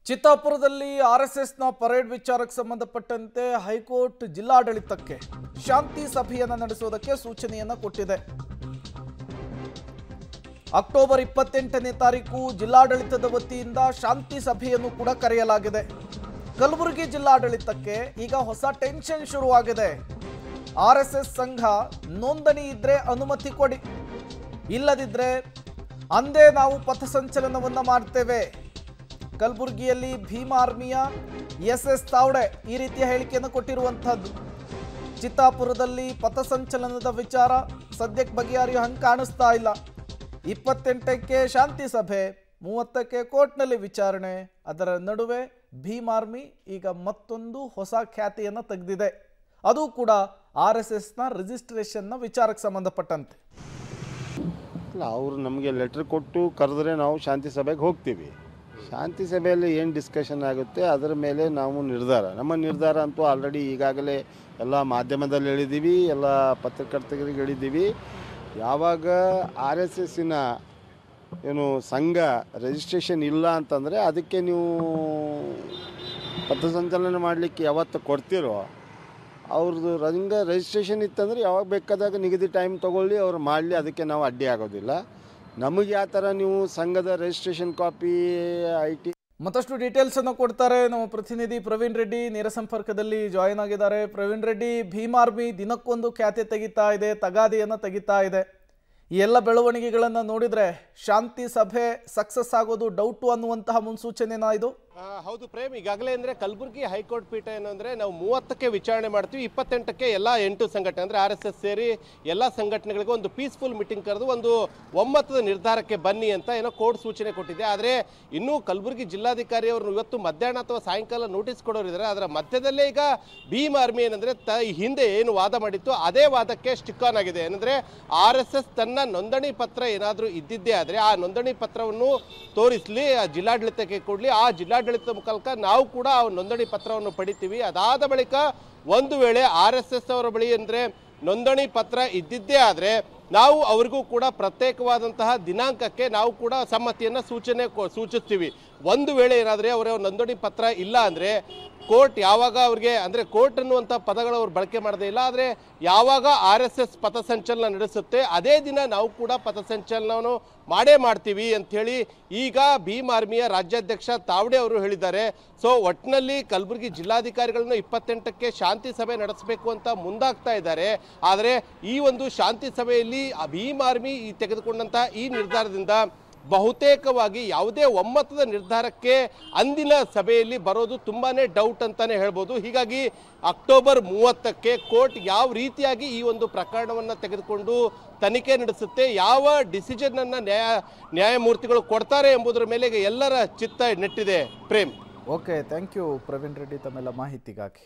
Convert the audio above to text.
ಚಿತ್ತಾಪುರದಲ್ಲಿ ಆರ್ಎಸ್ಎಸ್ನ parade ವಿಚಾರಕ್ಕೆ ಸಂಬಂಧಪಟ್ಟಂತೆ high court ಜಿಲ್ಲಾಡಳಿತಕ್ಕೆ ಶಾಂತಿ ಸಭೆಯನ್ನು ನಡೆಸುವುದಕ್ಕೆ ಸೂಚನೆಯನ್ನು ಕೊಟ್ಟಿದೆ. ಅಕ್ಟೋಬರ್ 28ನೇ ತಾರೀಕು ಜಿಲ್ಲಾಡಳಿತದ ವತಿಯಿಂದ ಶಾಂತಿ ಸಭೆಯನ್ನು ಕೂಡ ಕರೆಯಲಾಗಿದೆ. ಕಲಬುರಗಿ ಜಿಲ್ಲಾಡಳಿತಕ್ಕೆ ಈಗ ಹೊಸ ಟೆನ್ಷನ್ ಶುರುವಾಗಿದೆ. ಆರ್ಎಸ್ಎಸ್ ಸಂಘ ನೋಂದಣಿ ಇದ್ರೆ ಅನುಮತಿ ಕೊಡಿ, ಇಲ್ಲದಿದ್ರೆ ಅಂದೇ ನಾವು ಪಥಸಂಚಲನವನ್ನು ಮಾಡ್ತೇವೆ. ಕಲಬುರಗಿಯಲ್ಲಿ ಭೀಮ್ ಆರ್ಮಿಯ ಎಸ್ ತಾವಡೆ ಈ ರೀತಿಯ ಹೇಳಿಕೆಯನ್ನು ಕೊಟ್ಟಿರುವಂತಹದ್ದು. ಚಿತ್ತಾಪುರದಲ್ಲಿ ಪಥಸಂಚಲನದ ವಿಚಾರ ಸದ್ಯಕ್ಕೆ ಬಗೆಹರಿಯೋ ಹಂಗೆ ಕಾಣಿಸ್ತಾ ಇಲ್ಲ. 28ಕ್ಕೆ ಶಾಂತಿ ಸಭೆ, 30ಕ್ಕೆ ಕೋರ್ಟ್ನಲ್ಲಿ ವಿಚಾರಣೆ. ಅದರ ನಡುವೆ ಭೀಮ್ ಆರ್ಮಿ ಈಗ ಮತ್ತೊಂದು ಹೊಸ ಖ್ಯಾತಿಯನ್ನು ತೆಗೆದಿದೆ. ಅದು ಕೂಡ ಆರ್ಎಸ್ಎಸ್ನ ರಿಜಿಸ್ಟ್ರೇಷನ್ನ ವಿಚಾರಕ್ಕೆ ಸಂಬಂಧಪಟ್ಟಂತೆ. ಅವರು ನಮಗೆ ಲೆಟರ್ ಕೊಟ್ಟು ಕರೆದ್ರೆ ನಾವು ಶಾಂತಿ ಸಭೆಗೆ ಹೋಗ್ತೀವಿ. ಶಾಂತಿ ಸಭೆಯಲ್ಲಿ ಏನು ಡಿಸ್ಕಷನ್ ಆಗುತ್ತೆ ಅದರ ಮೇಲೆ ನಾವು ನಮ್ಮ ನಿರ್ಧಾರ ಅಂತೂ ಆಲ್ರೆಡಿ ಈಗಾಗಲೇ ಎಲ್ಲ ಮಾಧ್ಯಮದಲ್ಲಿ ಹೇಳಿದ್ದೀವಿ, ಎಲ್ಲ ಪತ್ರಕರ್ತರಿಗೆ ಹೇಳಿದ್ದೀವಿ. ಯಾವಾಗ ಆರ್ ಎಸ್ ಎಸ್ಸಿನ ಏನು ಸಂಘ ರಿಜಿಸ್ಟ್ರೇಷನ್ ಇಲ್ಲ ಅಂತಂದರೆ ಅದಕ್ಕೆ ನೀವು ಪಥಸಂಚಲನ ಮಾಡಲಿಕ್ಕೆ ಯಾವತ್ತು ಕೊಡ್ತೀರೋ ಅವ್ರದ್ದು ರಿಜಿಸ್ಟ್ರೇಷನ್ ಇತ್ತಂದರೆ ಯಾವಾಗ ಬೇಕಾದಾಗ ನಿಗದಿ ಟೈಮ್ ತೊಗೊಳ್ಳಿ, ಅವ್ರು ಮಾಡಲಿ, ಅದಕ್ಕೆ ನಾವು ಅಡ್ಡಿ ಆಗೋದಿಲ್ಲ. ನಮಗೆ ಯಾವ ಥರ ನೀವು ಸಂಘದ ರಿಜಿಸ್ಟ್ರೇಷನ್ ಕಾಪಿ IT ಮತ್ತಷ್ಟು ಡೀಟೇಲ್ಸ್ ಅನ್ನು ಕೊಡ್ತಾರೆ ನಮ್ಮ ಪ್ರತಿನಿಧಿ ಪ್ರವೀಣ್ ರೆಡ್ಡಿ ನೇರ ಸಂಪರ್ಕದಲ್ಲಿ ಜಾಯಿನ್ ಆಗಿದ್ದಾರೆ. ಪ್ರವೀಣ್ ರೆಡ್ಡಿ, ಭೀಮ್ ಆರ್ಮಿ ದಿನಕ್ಕೊಂದು ಖ್ಯಾತೆ ತೆಗಿತಾ ಇದೆ, ತಗಾದಿಯನ್ನು ತೆಗಿತಾ ಇದೆ. ಈ ಎಲ್ಲ ಬೆಳವಣಿಗೆಗಳನ್ನು ನೋಡಿದ್ರೆ ಶಾಂತಿ ಸಭೆ ಸಕ್ಸಸ್ ಆಗೋದು ಡೌಟು ಅನ್ನುವಂತಹ ಮುನ್ಸೂಚನೆನಾ ಇದು? ಹೌದು ಪ್ರೇಮ್, ಈಗಾಗಲೇ ಅಂದರೆ ಕಲಬುರಗಿ ಹೈಕೋರ್ಟ್ ಪೀಠ ಏನು ಅಂದರೆ ನಾವು 30ಕ್ಕೆ ವಿಚಾರಣೆ ಮಾಡ್ತೀವಿ, 28ಕ್ಕೆ ಎಲ್ಲ 8 ಸಂಘಟನೆ ಅಂದರೆ RSS ಸೇರಿ ಎಲ್ಲ ಸಂಘಟನೆಗಳಿಗೂ ಒಂದು ಪೀಸ್ಫುಲ್ ಮೀಟಿಂಗ್ ಕರೆದು ಒಂದು ಒಮ್ಮತದ ನಿರ್ಧಾರಕ್ಕೆ ಬನ್ನಿ ಅಂತ ಏನೋ ಕೋರ್ಟ್ ಸೂಚನೆ ಕೊಟ್ಟಿದೆ. ಆದರೆ ಇನ್ನೂ ಕಲಬುರಗಿ ಜಿಲ್ಲಾಧಿಕಾರಿ ಅವರು ಇವತ್ತು ಮಧ್ಯಾಹ್ನ ಅಥವಾ ಸಾಯಂಕಾಲ ನೋಟಿಸ್ ಕೊಡೋರಿದ್ದಾರೆ. ಅದರ ಮಧ್ಯದಲ್ಲೇ ಈಗ ಭೀಮ್ ಆರ್ಮಿ ಏನಂದರೆ ಹಿಂದೆ ಏನು ವಾದ ಮಾಡಿತ್ತು ಅದೇ ವಾದಕ್ಕೆ ಸ್ಟಿಕ್ ಆನ್ ಆಗಿದೆ. ಏನಂದರೆ RSS ತನ್ನ ನೋಂದಣಿ ಪತ್ರ ಏನಾದರೂ ಇದ್ದಿದ್ದೇ ಆದರೆ ಆ ನೋಂದಣಿ ಪತ್ರವನ್ನು ತೋರಿಸಲಿ, ಆ ಜಿಲ್ಲಾಡಳಿತಕ್ಕೆ ಕೊಡಲಿ, ಆ ಜಿಲ್ಲಾಡಳಿತದ ಮುಖಾಂತರ ನಾವು ಕೂಡ ಆ ನೋಂದಣಿ ಪತ್ರವನ್ನು ಪಡಿತೀವಿ. ಅದಾದ ಬಳಿಕ ಒಂದು ವೇಳೆ RSS ಅವರ ಬಳಿ ಅಂದರೆ ನೋಂದಣಿ ಪತ್ರ ಇದ್ದಿದ್ದೇ ಆದರೆ ನಾವು ಅವರಿಗೂ ಕೂಡ ಪ್ರತ್ಯೇಕವಾದಂತಹ ದಿನಾಂಕಕ್ಕೆ ನಾವು ಕೂಡ ಸಮ್ಮತಿಯನ್ನು ಸೂಚಿಸ್ತೀವಿ. ಒಂದು ವೇಳೆ ಏನಾದರೆ ಅವರ ನೋಂದಣಿ ಪತ್ರ ಇಲ್ಲ ಅಂದರೆ ಕೋರ್ಟ್ ಯಾವಾಗ ಅವ್ರಿಗೆ ಅಂದರೆ ಕೋರ್ಟ್ ಅನ್ನುವಂಥ ಪದಗಳು ಅವ್ರು ಬಳಕೆ ಮಾಡೋದೇ ಇಲ್ಲ, ಆದರೆ ಯಾವಾಗ RSS ಪಥಸಂಚಲನ ನಡೆಸುತ್ತೆ ಅದೇ ದಿನ ನಾವು ಕೂಡ ಪಥಸಂಚಲನವನ್ನು ಮಾಡೇ ಮಾಡ್ತೀವಿ ಅಂಥೇಳಿ ಈಗ ಭೀಮ್ ಆರ್ಮಿಯ ರಾಜ್ಯಾಧ್ಯಕ್ಷ ತಾವಡೆ ಅವರು ಹೇಳಿದ್ದಾರೆ. ಸೊ ಒಟ್ಟಿನಲ್ಲಿ ಕಲಬುರಗಿ ಜಿಲ್ಲಾಧಿಕಾರಿಗಳನ್ನು 28ಕ್ಕೆ ಶಾಂತಿ ಸಭೆ ನಡೆಸಬೇಕು ಅಂತ ಮುಂದಾಗ್ತಾ ಇದ್ದಾರೆ. ಆದರೆ ಈ ಒಂದು ಶಾಂತಿ ಸಭೆಯಲ್ಲಿ ಭೀಮ್ ಆರ್ಮಿ ತೆಗೆದುಕೊಂಡಂತಹ ಈ ನಿರ್ಧಾರದಿಂದ ಬಹುತೇಕವಾಗಿ ಯಾವುದೇ ಒಮ್ಮತದ ನಿರ್ಧಾರಕ್ಕೆ ಅಂದಿನ ಸಭೆಯಲ್ಲಿ ಬರೋದು ತುಂಬಾನೇ ಡೌಟ್ ಅಂತಾನೆ ಹೇಳ್ಬೋದು. ಹೀಗಾಗಿ ಅಕ್ಟೋಬರ್ 30ಕ್ಕೆ ಕೋರ್ಟ್ ಯಾವ ರೀತಿಯಾಗಿ ಈ ಒಂದು ಪ್ರಕರಣವನ್ನು ತೆಗೆದುಕೊಂಡು ತನಿಖೆ ನಡೆಸುತ್ತೆ, ಯಾವ ಡಿಸಿಷನ್ ಅನ್ನ ನ್ಯಾಯಮೂರ್ತಿಗಳು ಕೊಡ್ತಾರೆ ಎಂಬುದರ ಮೇಲೆ ಎಲ್ಲರ ಚಿತ್ತ ನೆಟ್ಟಿದೆ. Prem, okay, thank you Praveen Reddy ತಮ್ಮೆಲ್ಲ ಮಾಹಿತಿಗಾಗಿ.